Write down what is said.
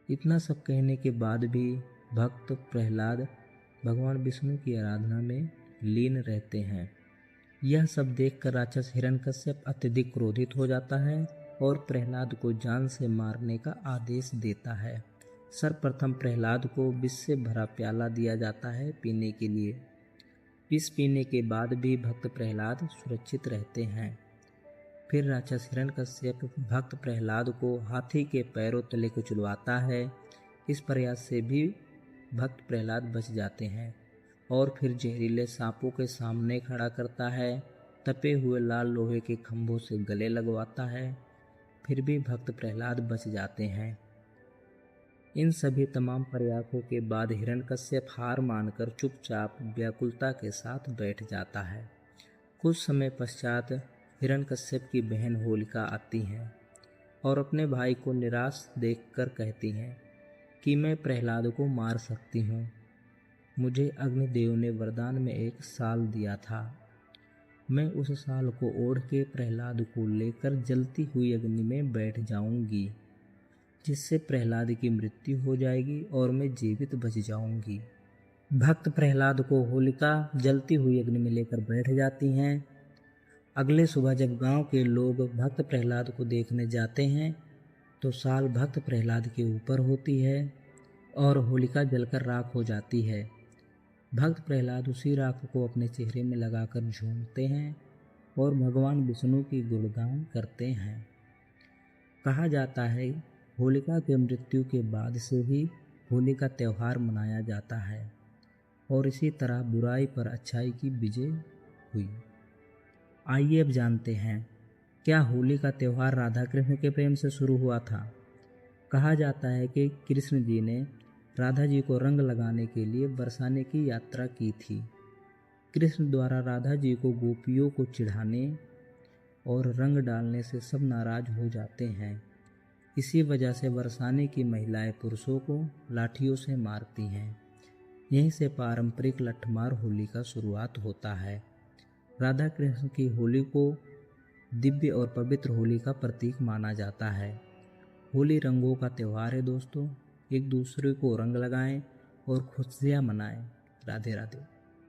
इतना सब कहने के बाद भी भक्त प्रहलाद भगवान विष्णु की आराधना में लीन रहते हैं। यह सब देखकर राक्षस हिरण्यकश्यप अत्यधिक क्रोधित हो जाता है और प्रहलाद को जान से मारने का आदेश देता है। सर्वप्रथम प्रहलाद को विष से भरा प्याला दिया जाता है पीने के लिए। विष पीने के बाद भी भक्त प्रहलाद सुरक्षित रहते हैं। फिर राक्षस हिरण्यकश्यप भक्त प्रहलाद को हाथी के पैरों तले कुचलवाता है। इस प्रयास से भी भक्त प्रहलाद बच जाते हैं और फिर जहरीले सांपों के सामने खड़ा करता है। तपे हुए लाल लोहे के खंभों से गले लगवाता है। फिर भी भक्त प्रहलाद बच जाते हैं। इन सभी तमाम प्रयासों के बाद हिरण्यकश्यप हार मानकर चुपचाप व्याकुलता के साथ बैठ जाता है। कुछ समय पश्चात हिरण्यकश्यप की बहन होलिका आती है और अपने भाई को निराश देखकर कहती हैं कि मैं प्रहलाद को मार सकती हूँ। मुझे अग्निदेव ने वरदान में एक शाल दिया था। मैं उस शाल को ओढ़ के प्रहलाद को लेकर जलती हुई अग्नि में बैठ जाऊंगी, जिससे प्रहलाद की मृत्यु हो जाएगी और मैं जीवित बच जाऊंगी। भक्त प्रहलाद को होलिका जलती हुई अग्नि में लेकर बैठ जाती हैं। अगले सुबह जब गांव के लोग भक्त प्रहलाद को देखने जाते हैं तो शाल भक्त प्रहलाद के ऊपर होती है और होलिका जलकर राख हो जाती है। भक्त प्रहलाद उसी राख को अपने चेहरे में लगाकर झूमते हैं और भगवान विष्णु की गुणगान करते हैं। कहा जाता है होलिका के मृत्यु के बाद से ही होली का त्यौहार मनाया जाता है और इसी तरह बुराई पर अच्छाई की विजय हुई। आइए अब जानते हैं, क्या होली का त्यौहार राधा कृष्ण के प्रेम से शुरू हुआ था? कहा जाता है कि कृष्ण जी ने राधा जी को रंग लगाने के लिए बरसाने की यात्रा की थी। कृष्ण द्वारा राधा जी को गोपियों को चिढ़ाने और रंग डालने से सब नाराज हो जाते हैं। इसी वजह से बरसाने की महिलाएं पुरुषों को लाठियों से मारती हैं। यहीं से पारंपरिक लठमार होली का शुरुआत होता है। राधा कृष्ण की होली को दिव्य और पवित्र होली का प्रतीक माना जाता है। होली रंगों का त्यौहार है दोस्तों। एक दूसरे को रंग लगाएं और खुशियाँ मनाएं। राधे राधे।